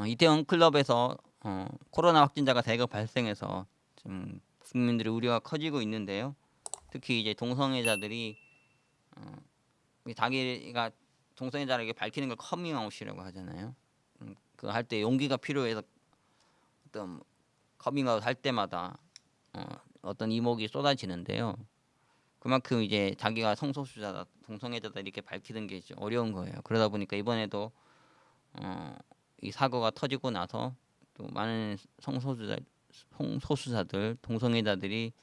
이태원 클럽에서 코로나 확진자가 대거 발생해서 좀 국민들의 우려가 커지고 있는데요. 특히 이제 동성애자들이 자기가 동성애자에게 밝히는 걸 커밍아웃이라고 하잖아요. 그 할 때 용기가 필요해서 어떤 커밍아웃 할 때마다 어떤 이목이 쏟아지는데요. 그만큼 이제 자기가 성소수자다, 동성애자다 이렇게 밝히는 게 이제 어려운 거예요. 그러다 보니까 이번에도 이 사고가 터지고 나서 또 많은 성소수자들, 동성애자들이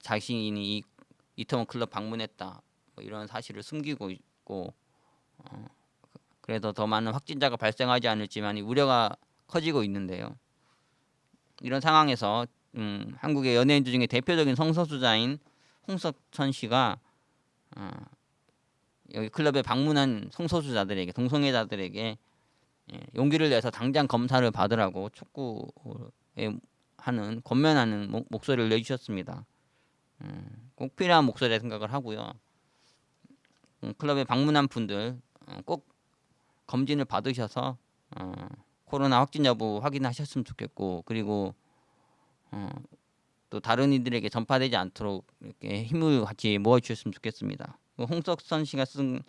자신이 이 이태원 클럽 방문했다 뭐 이런 사실을 숨기고 있고, 그래서 더 많은 확진자가 발생하지 않을지만 우려가 커지고 있는데요. 이런 상황에서 한국의 연예인들 중에 대표적인 성소수자인 홍석천 씨가 여기 클럽에 방문한 성소수자들에게, 동성애자들에게 용기를 내서 당장 검사를 받으라고 촉구에 하는, 권면하는 목소리를 내주셨습니다. 꼭 필요한 목소리라 생각을 하고요. 클럽에 방문한 분들 꼭 검진을 받으셔서 코로나 확진 여부 확인하셨으면 좋겠고, 그리고 또 다른 이들에게 전파되지 않도록 이렇게 힘을 같이 모아주셨으면 좋겠습니다. 홍석천 씨가 쓴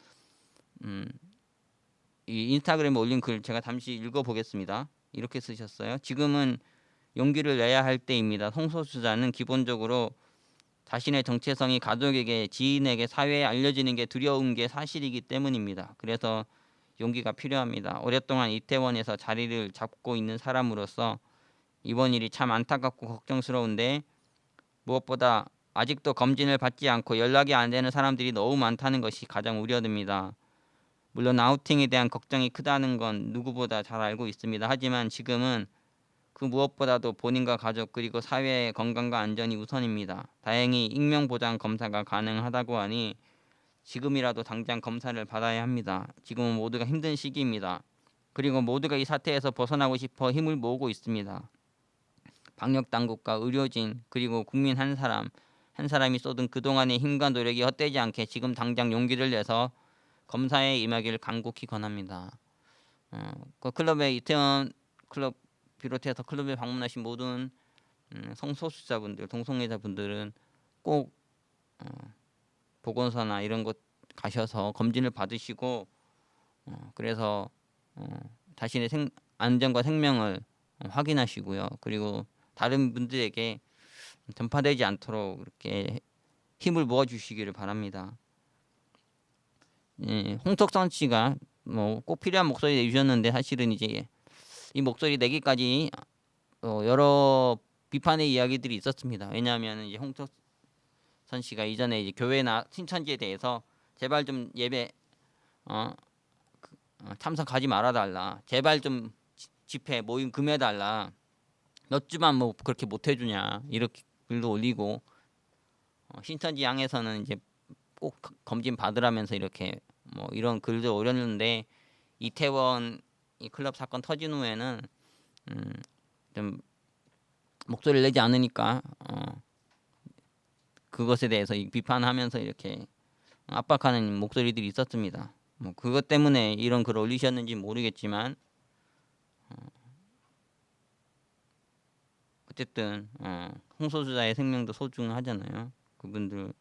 이 인스타그램에 올린 글 제가 잠시 읽어보겠습니다. 이렇게 쓰셨어요. 지금은 용기를 내야 할 때입니다. 성소수자는 기본적으로 자신의 정체성이 가족에게, 지인에게, 사회에 알려지는 게 두려운 게 사실이기 때문입니다. 그래서 용기가 필요합니다. 오랫동안 이태원에서 자리를 잡고 있는 사람으로서 이번 일이 참 안타깝고 걱정스러운데, 무엇보다 아직도 검진을 받지 않고 연락이 안 되는 사람들이 너무 많다는 것이 가장 우려됩니다. 물론 아우팅에 대한 걱정이 크다는 건 누구보다 잘 알고 있습니다. 하지만 지금은 그 무엇보다도 본인과 가족 그리고 사회의 건강과 안전이 우선입니다. 다행히 익명보장 검사가 가능하다고 하니 지금이라도 당장 검사를 받아야 합니다. 지금은 모두가 힘든 시기입니다. 그리고 모두가 이 사태에서 벗어나고 싶어 힘을 모으고 있습니다. 방역당국과 의료진 그리고 국민 한 사람이 쏟은 그동안의 힘과 노력이 헛되지 않게 지금 당장 용기를 내서 검사에 임하기를 간곡히 권합니다. 그 클럽에, 이태원 클럽 비롯해서 클럽에 방문하신 모든 성소수자분들, 동성애자분들은 꼭 보건소나 이런 곳 가셔서 검진을 받으시고, 그래서 자신의 안전과 생명을 확인하시고요. 그리고 다른 분들에게 전파되지 않도록 이렇게 힘을 모아주시기를 바랍니다. 홍석천 씨가 뭐 꼭 필요한 목소리 내주셨는데, 사실은 이제 이 목소리 내기까지 여러 비판의 이야기들이 있었습니다. 왜냐하면 이제 홍석천 씨가 이전에 이제 교회나 신천지에 대해서 제발 좀 예배 참석하지 말아달라, 제발 좀 집회 모임 금해달라, 몇 주만 뭐 그렇게 못 해주냐 이렇게 글도 올리고, 신천지 양에서는 이제 꼭 검진 받으라면서 이렇게 뭐 이런 글도 올렸는데, 이태원 이 클럽 사건 터진 후에는 좀 목소리를 내지 않으니까 그것에 대해서 비판하면서 이렇게 압박하는 목소리들이 있었습니다. 뭐 그것 때문에 이런 글을 올리셨는지 모르겠지만, 어쨌든 홍소수자의 생명도 소중하잖아요. 그분들,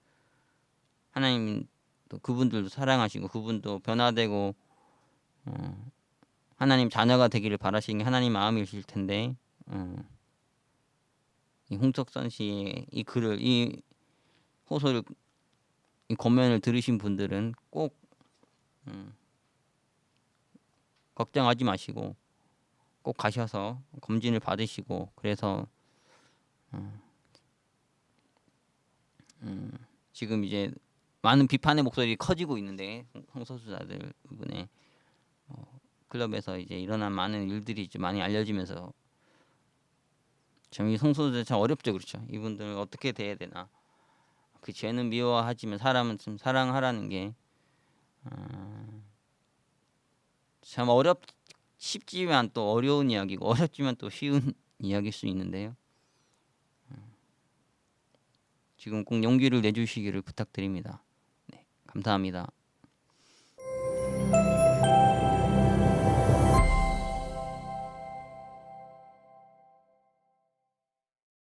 하나님 또 그분들도 사랑하시고 그분도 변화되고 하나님 자녀가 되기를 바라시는 게 하나님 마음이실 텐데, 이 홍석천 씨의 이 글을, 이 호소를, 이 권면을 들으신 분들은 꼭 걱정하지 마시고 꼭 가셔서 검진을 받으시고, 그래서 지금 이제 많은 비판의 목소리 커지고 있는데, 성소수자들 부분에 클럽에서 이제 일어난 많은 일들이 좀 많이 알려지면서 참 이 성소수자 참 어렵죠. 그렇죠. 이분들 어떻게 대해야 되나. 그 죄는 미워하지만 사람은 좀 사랑하라는 게 참 쉽지만 또 어려운 이야기고, 어렵지만 또 쉬운 이야기일 수 있는데요. 지금 꼭 용기를 내주시기를 부탁드립니다. 네, 감사합니다.